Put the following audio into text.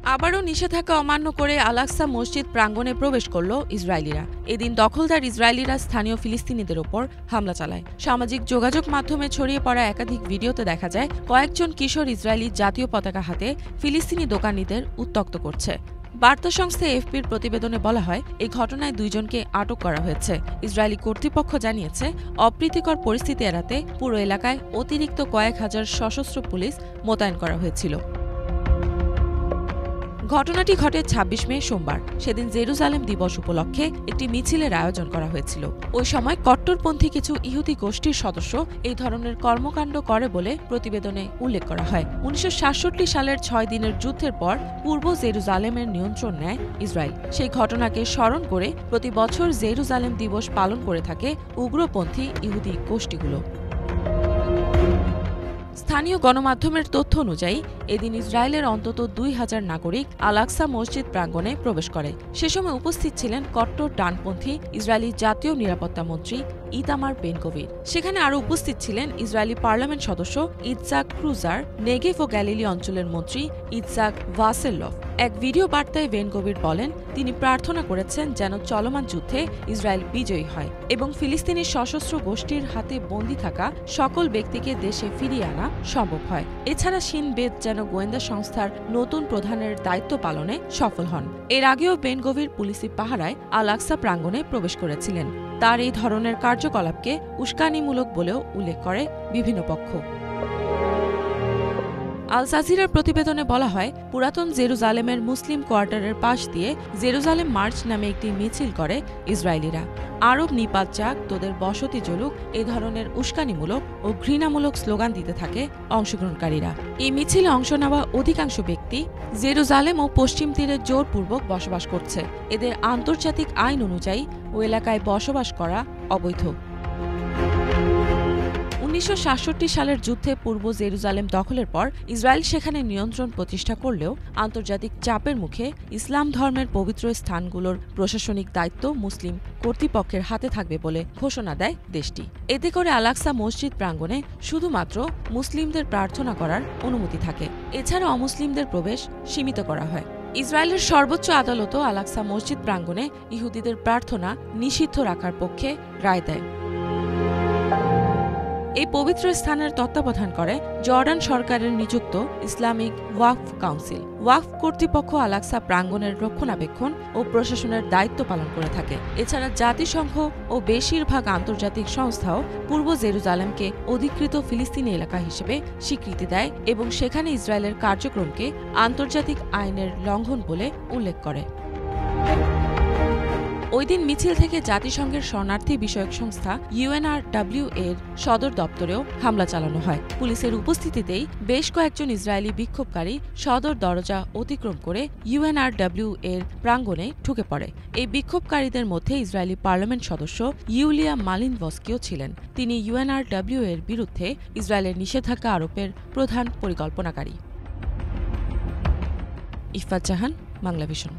আবারও নিষেধাজ্ঞা অমান্য করে আল-আকসা মসজিদ প্রাঙ্গণে প্রবেশ করল ইসরায়েলিরা। এদিন দখলদার ইসরায়েলিরা স্থানীয় ফিলিস্তিনিদের ওপর হামলা চালায়। সামাজিক যোগাযোগ মাধ্যমে ছড়িয়ে পড়া একাধিক ভিডিওতে দেখা যায় কয়েকজন কিশোর ইসরায়েলি জাতীয় পতাকা হাতে ফিলিস্তিনি দোকানিদের উত্ত্যক্ত করছে। বার্তা সংস্থা এফপির প্রতিবেদনে বলা হয়, এই ঘটনায় 2 জনকে আটক করা হয়েছে। ইসরায়েলি কর্তৃপক্ষ জানিয়েছে, অপ্রীতিকর পরিস্থিতি এড়াতে পুরো এলাকায় অতিরিক্ত কয়েক হাজার সশস্ত্র পুলিশ মোতায়েন করা হয়েছিল। ঘটনাটি ঘটে ২৬ মে সোমবার। সেদিন জেরুজালেম দিবস উপলক্ষে একটি মিছিলের আয়োজন করা হয়েছিল। ওই সময় কট্টরপন্থী কিছু ইহুদি গোষ্ঠীর সদস্য এই ধরনের কর্মকাণ্ড করে বলে প্রতিবেদনে উল্লেখ করা হয়। ১৯৬৭ সালের ৬ দিনের যুদ্ধের পর পূর্ব জেরুজালেমের নিয়ন্ত্রণ নেয় ইসরায়েল। সেই ঘটনাকে স্মরণ করে প্রতি বছর জেরুজালেম দিবস পালন করে থাকে উগ্রপন্থী ইহুদি গোষ্ঠীগুলো। স্থানীয় গণমাধ্যমের তথ্য অনুযায়ী এদিন ইসরায়েলের অন্তত ২,০০০ নাগরিক আল-আকসা মসজিদ প্রাঙ্গণে প্রবেশ করে। সে সময় উপস্থিত ছিলেন কট্টর ডানপন্থী ইসরায়েলি জাতীয় নিরাপত্তা মন্ত্রী ইতামার বেন-গভির। সেখানে আরও উপস্থিত ছিলেন ইসরায়েলি পার্লামেন্ট সদস্য ইৎজাক ক্রুজার, নেগেভ ও গ্যালিলি অঞ্চলের মন্ত্রী ইৎজাক ভাসেলভ। এক ভিডিও বার্তায় বেন-গভির বলেন, তিনি প্রার্থনা করেছেন যেন চলমান যুদ্ধে ইসরায়েল বিজয়ী হয় এবং ফিলিস্তিনি সশস্ত্র গোষ্ঠীর হাতে বন্দী থাকা সকল ব্যক্তিকে দেশে ফিরিয়ে আনা সম্ভব হয়। এছাড়া শিন বেত যেন গোয়েন্দা সংস্থার নতুন প্রধানের দায়িত্ব পালনে সফল হন। এর আগেও বেন-গভির পুলিশি পাহারায় আল-আকসা প্রাঙ্গণে প্রবেশ করেছিলেন। তার এই ধরনের কার্যকলাপকে উস্কানিমূলক বলেও উল্লেখ করে বিভিন্ন পক্ষ। আল জাজিরার প্রতিবেদনে বলা হয়, পুরাতন জেরুজালেমের মুসলিম কোয়ার্টারের পাশ দিয়ে জেরুজালেম মার্চ নামে একটি মিছিল করে ইসরায়েলিরা। আরব নিপাত যাক, তোদের বসতি জ্বলুক, এ ধরনের উস্কানিমূলক ও ঘৃণামূলক স্লোগান দিতে থাকে অংশগ্রহণকারীরা। এই মিছিলে অংশ নেওয়া অধিকাংশ ব্যক্তি জেরুজালেম ও পশ্চিম তীরে জোরপূর্বক বসবাস করছে। এদের আন্তর্জাতিক আইন অনুযায়ী ও এলাকায় বসবাস করা অবৈধ। ১৯৬৭ সালের যুদ্ধে পূর্ব জেরুজালেম দখলের পর ইসরায়েল সেখানে নিয়ন্ত্রণ প্রতিষ্ঠা করলেও আন্তর্জাতিক চাপের মুখে ইসলাম ধর্মের পবিত্র স্থানগুলোর প্রশাসনিক দায়িত্ব মুসলিম কর্তৃপক্ষের হাতে থাকবে বলে ঘোষণা দেয় দেশটি। এতে করে আল-আকসা মসজিদ প্রাঙ্গণে শুধুমাত্র মুসলিমদের প্রার্থনা করার অনুমতি থাকে। এছাড়া অমুসলিমদের প্রবেশ সীমিত করা হয়। ইসরায়েলের সর্বোচ্চ আদালতও আল-আকসা মসজিদ প্রাঙ্গণে ইহুদিদের প্রার্থনা নিষিদ্ধ রাখার পক্ষে রায় দেয়। এই পবিত্র স্থানের তত্ত্বাবধান করে জর্ডান সরকারের নিযুক্ত ইসলামিক ওয়াকফ কাউন্সিল। ওয়াকফ কর্তৃপক্ষ আল-আকসা প্রাঙ্গণের রক্ষণাবেক্ষণ ও প্রশাসনের দায়িত্ব পালন করে থাকে। এছাড়া জাতিসংঘ ও বেশিরভাগ আন্তর্জাতিক সংস্থাও পূর্ব জেরুজালেমকে অধিকৃত ফিলিস্তিনি এলাকা হিসেবে স্বীকৃতি দেয় এবং সেখানে ইসরায়েলের কার্যক্রমকে আন্তর্জাতিক আইনের লঙ্ঘন বলে উল্লেখ করে। ওই দিন মিছিল থেকে জাতিসংঘের শরণার্থী বিষয়ক সংস্থা UNRW এর সদর দপ্তরেও হামলা চালানো হয়। পুলিশের উপস্থিতিতেই বেশ কয়েকজন ইসরায়েলি বিক্ষোভকারী সদর দরজা অতিক্রম করে UNRW এর প্রাঙ্গণে ঢুকে পড়ে। এই বিক্ষোভকারীদের মধ্যে ইসরায়েলি পার্লামেন্ট সদস্য ইউলিয়া মালিনভস্কিও ছিলেন। তিনি UNRW এর বিরুদ্ধে ইসরায়েলের নিষেধাজ্ঞা আরোপের প্রধান পরিকল্পনাকারী। ইফফাত জাহান, বাংলাভিশন।